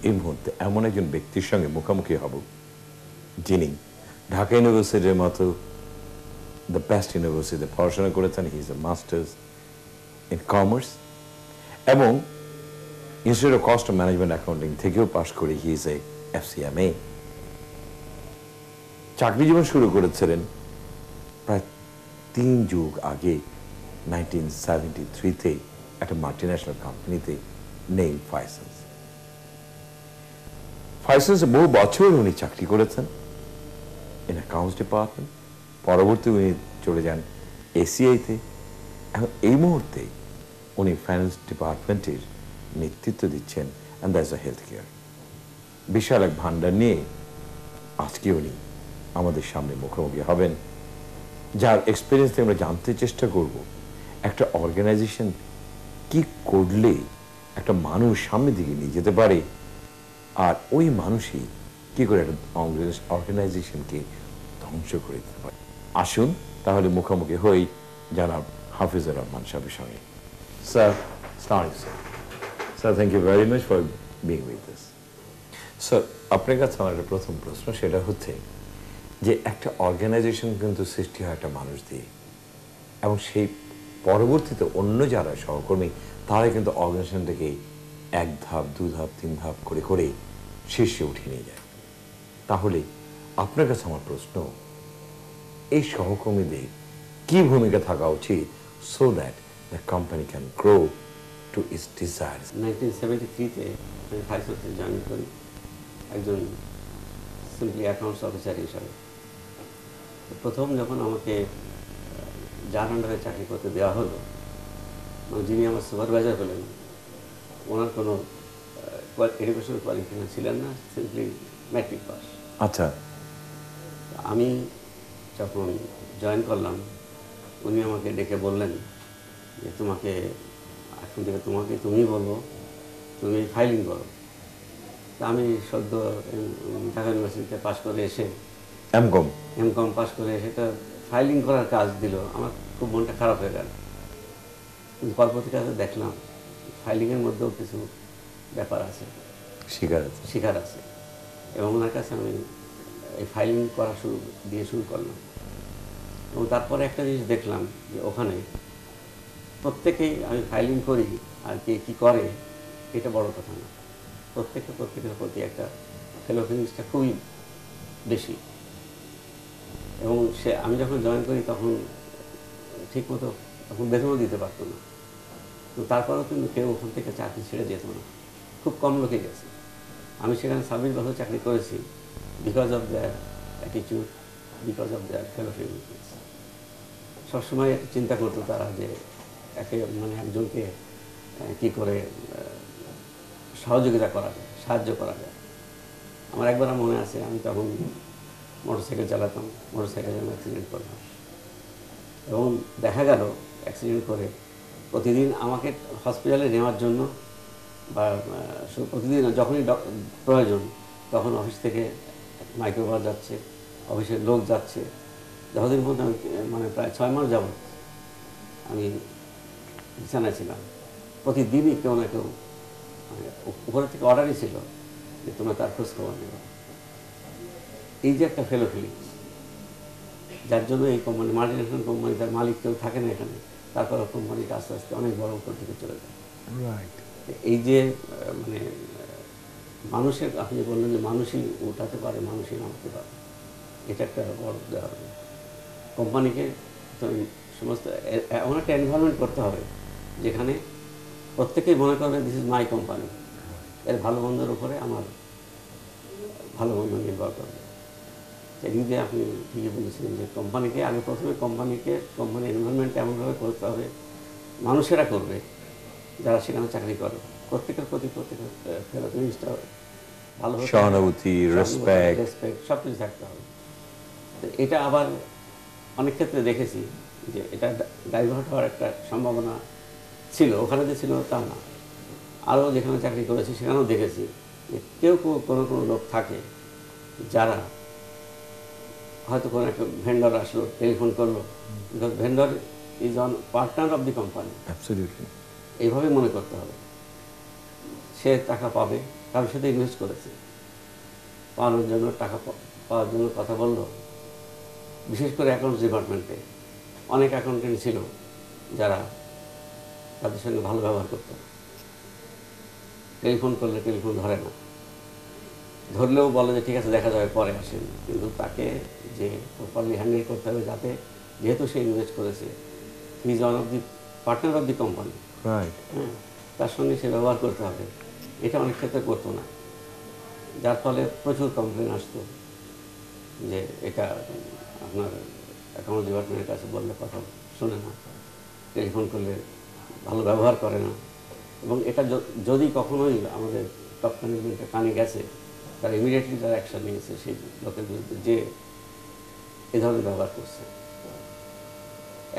এই মুহূর্তে এমন একজন ব্যক্তির সঙ্গে মুখোমুখি হব যিনি ঢাকা ইউনিভার্সিটির মতো দ্য বেস্ট ইউনিভার্সিটিতে পড়াশোনা করেছেন। He is a masters in commerce এবং institute of cost management accounting থেকেও পাশ করে হি ইজ এ FCMA। চাকরি জীবন শুরু করেছিলেন প্রায় 3 যুগ আগে 1973-তে একটা মাল্টিন্যাশনাল কোম্পানিতে নেম ফাইসেন্স বহু বছর উনি চাকরি করেছেন ইন অ্যাকাউন্টস ডিপার্টমেন্ট। পরবর্তী উনি চলে যান ACI-তে। এখন এই মুহূর্তে উনি ফাইন্যান্স ডিপার্টমেন্টের নেতৃত্ব দিচ্ছেন and that's a health care. বিশাল এক ভান্ডার নিয়ে আজকে উনি আমাদের সামনে মুখোমুখি হবেন, যার এক্সপিরিয়েন্স থেকে আমরা জানতে চেষ্টা করব একটা অর্গানাইজেশন কি করলে একটা মানুষ সামনের দিকে নিয়ে যেতে পারে, আর ওই মানুষই কি করে একটা অর্গানাইজেশনকে ধ্বংস করে দিতে পারে। আসুন তাহলে মুখোমুখি হই জানাব হাফিজুর রহমান সাহেবের সঙ্গে। Sir, sir thank you very much for being with this. Sir, আপনার কাছে আমার একটা প্রথম প্রশ্ন, সেটা হচ্ছে যে একটা অর্গানাইজেশন কিন্তু সৃষ্টি হয় একটা মানুষ দিয়ে, এবং সেই পরবর্তীতে অন্য যারা সহকর্মী তারা কিন্তু অর্গানাইজেশনটাকে 1 ধাপ 2 ধাপ 3 ধাপ করে করে শীর্ষে উঠিয়ে নিয়ে যায়। তাহলে আপনার কাছে আমার প্রশ্ন, এই সহকর্মীদের কি ভূমিকা থাকা উচিত so that the company can grow to its desires? 1973-তে আমি ফাইসেন্সে জয়েন করি একজন সিম্পলি অ্যাকাউন্টস অফিসার হিসাবে। প্রথম যখন আমাকে যার আন্ডারে চাকরি করতে দেওয়া হলো, যিনি আমার সুপারভাইজার হলেন, ওনার কোনো এডুকেশনাল কোয়ালিফিকেশন ছিলেন না, সিম্পলি ম্যাট্রিক পাস। আচ্ছা। আমি যখন জয়েন করলাম, উনি আমাকে ডেকে বললেন যে তোমাকে এখন থেকে তুমি বলবো, তুমি ফাইলিং করো। তা আমি সদ্য ঢাকা ইউনিভার্সিটিতে পাশ করে এসে এমকম পাশ করে এসে একটা ফাইলিং করার কাজ দিল, আমার খুব মনটা খারাপ হয়ে গেল। কিন্তু পরবর্তীকালে দেখলাম ফাইলিংয়ের মধ্যেও কিছু ব্যাপার আছে, শিকার আছে, এবং ওনার কাছে আমি এই ফাইলিং করা শুরু করলাম। এবং তারপরে একটা জিনিস দেখলাম যে ওখানে প্রত্যেকেই আমি ফাইলিং করি আর কে কী করে এটা বড় কথা না, প্রত্যেকের প্রতি একটা ফেলো ফিলিংসটা খুবই বেশি। এবং আমি যখন জয়েন করি তখন ঠিকমতো তখন বেতনও দিতে পারতো না, তো তারপরেও কিন্তু কেউ ওখান থেকে চাকরি ছেড়ে যেত না, খুব কম লোকে গেছে। আমি সেখানে 26 বছর চাকরি করেছি because of their attitude, because of their fellow feelings. সবসময় চিন্তা করতো তারা যে একজনকে কী করে সহযোগিতা করা যায়, সাহায্য করা যায়। আমার একবার মনে আছে, আমি তখন মোটরসাইকেল চালাতাম, মোটরসাইকেলে অ্যাক্সিডেন্ট করলাম, এবং দেখা গেল অ্যাক্সিডেন্ট করে প্রতিদিন আমাকে হসপিটালে নেওয়ার জন্য বা প্রতিদিন যখনই প্রয়োজন তখন অফিস থেকে মাইক্রোবাস যাচ্ছে, অফিসের লোক যাচ্ছে। যতদিন পর্যন্ত আমি প্রায় 6 মাস যাবত আমি বিছানায় ছিলাম, প্রতিদিনই কেউ না কেউ উপরে থেকে অর্ডারই ছিল যে তোমরা তার খোঁজ খবর নেবে। এই যে একটা ফেলো ফিলিংস, যার জন্য এই কোম্পানি, মাল্টিন্যাশনাল কোম্পানি, তার মালিক কেউ থাকে না এখানে, তারপর কোম্পানিটা আস্তে আস্তে অনেক বড় উপর দিকে চলে যায়। এই যে মানুষের, আপনি বললেন যে মানুষই উঠাতে পারে, মানুষই নামাতে পারে, এটা একটা বড় উদাহরণ। কোম্পানিকে তো সমস্ত এমন একটা এনভায়রনমেন্ট করতে হবে যেখানে প্রত্যেকেই মনে করবে দিস ইজ মাই কোম্পানি, এর ভালো মন্দের উপরে আমার ভালো মন্দ নির্ভর করবে। সেদিক দিয়ে আপনি ঠিকই বলেছিলেন যে কোম্পানিকে আগে প্রথমে কোম্পানি এনভায়রনমেন্টটা এমনভাবে করতে হবে, মানুষেরা করবে যারা সেখানে চাকরি করে, প্রত্যেকের প্রতি ফেলো ফিলিংসটা ভালো, সহানুভূতি, রেসপেক্ট সব কিছু থাকতে হবে। এটা আবার অনেক ক্ষেত্রে দেখেছি যে এটা ডাইভার্ট হওয়ার একটা সম্ভাবনা ছিল, ওখানে যে ছিল তা না। আরও যেখানে চাকরি করেছি সেখানেও দেখেছি যে কেউ কোনো লোক থাকে যারা হয়তো কোনো একটা ভেন্ডর আসলো, টেলিফোন করলো, because vendor is on partner of the company, absolutely এইভাবে মনে করতে হবে। সে টাকা পাবে, কারোর সাথে ইনভেস্ট করেছে, পাওয়ানোর জন্য টাকা পাওয়ার জন্য কথা বলল। বিশেষ করে অ্যাকাউন্টস ডিপার্টমেন্টে অনেক অ্যাকাউন্টেন্ট ছিল যারা তাদের সঙ্গে ভালো ব্যবহার করত না। টেলিফোন করলে টেলিফোন ধরে না, ধরলেও বলে যে ঠিক আছে দেখা যাবে পরে আসেন, কিন্তু তাকে যে প্রপারলি হ্যান্ডেল করতে হবে, যাতে যেহেতু সে ইনভেস্ট করেছে, he is one of the partner of the company, হ্যাঁ, তার সঙ্গে সে ব্যবহার করতে হবে, এটা অনেক ক্ষেত্রে করতো না, যার ফলে প্রচুর কমপ্লেন আসতো যে এটা আপনার অ্যাকাউন্ট ডিপার্টমেন্টের কাছে বললে কথা শোনে না, টেলিফোন করলে ভালো ব্যবহার করে না। এবং এটা যদি কখনোই আমাদের টপ ম্যানেজমেন্টের কানে গেছে, তারা ইমিডিয়েটলি তারা অ্যাকশন নিয়েছে সেই লোকের বিরুদ্ধে যে এ ধরনের ব্যবহার করছে।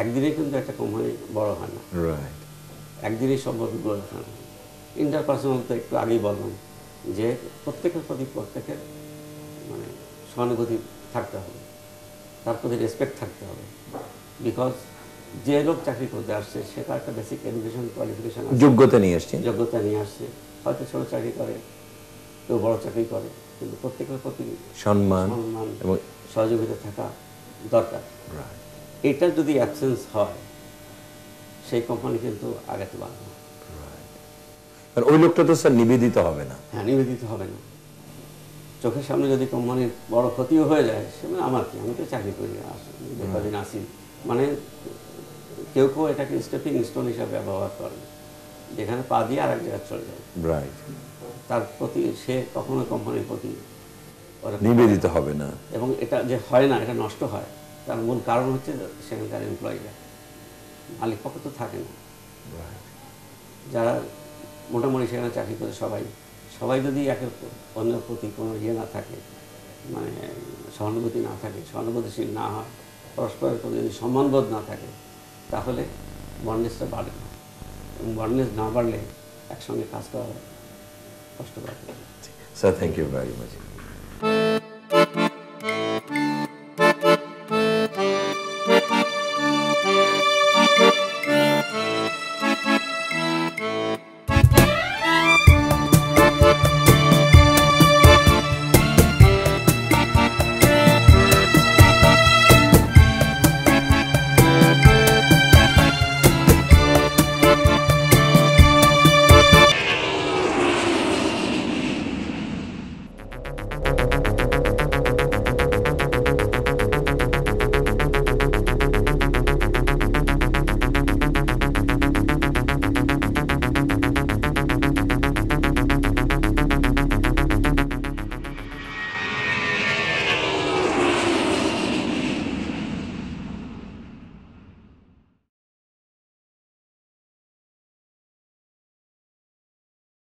একদিনে কিন্তু একটা কোম্পানি বড় হয় না, একদিনেই সম্পর্ক গড়ে ওঠে না। ইন্টারপার্সোনাল তো একটু আগেই বললাম যে প্রত্যেকের প্রতি প্রত্যেকের মানে সহানুভূতি থাকতে হবে, তার প্রতি রেসপেক্ট থাকতে হবে। বিকজ যে লোক চাকরি করতে আসছে সেটা একটা বেসিক এডুকেশন কোয়ালিফিকেশন, যোগ্যতা নিয়ে আসছে, হয়তো ছোট চাকরি করে, কেউ বড় চাকরি করে, কিন্তু প্রত্যেকের প্রতি সম্মান এবং সহযোগিতা থাকা দরকার। এটা যদি অ্যাবসেন্স হয়, সেই কোম্পানি কিন্তু আগাতে পারবে না। ওই লোকটা তো স্যার নিবেদিত হবে না। হ্যাঁ, নিবেদিত হবে না। চোখের সামনে যদি কোম্পানির বড় ক্ষতিও হয়ে যায়, সে মানে আমার কি, আমি তো চাকরি করি, কদিন আসি, মানে কেউ কেউ এটাকে স্টেপিং স্টোন হিসাবে ব্যবহার করে, যেখানে পা দিয়ে আর এক জায়গায় চলে যায়। তার প্রতি সে কখনো কোম্পানির প্রতি নিবেদিত হবে না। এবং এটা যে হয় না, এটা নষ্ট হয়, তার মূল কারণ হচ্ছে সেখানকার এমপ্লয়িরা, মালিক পক্ষ তো থাকে না। যারা মোটামুটি সেখানে চাকরি করে সবাই যদি একের অন্যের প্রতি কোনো ইয়ে না থাকে, মানে সহানুভূতি না থাকে, সহানুভূতিশীল না হয়, পরস্পরের প্রতি যদি সম্মানবোধ না থাকে, তাহলে বন্ডনেসটা বাড়ে না। এবং বন্ডনেস না বাড়লে একসঙ্গে কাজ করা কষ্টকর। Sir, thank you very much.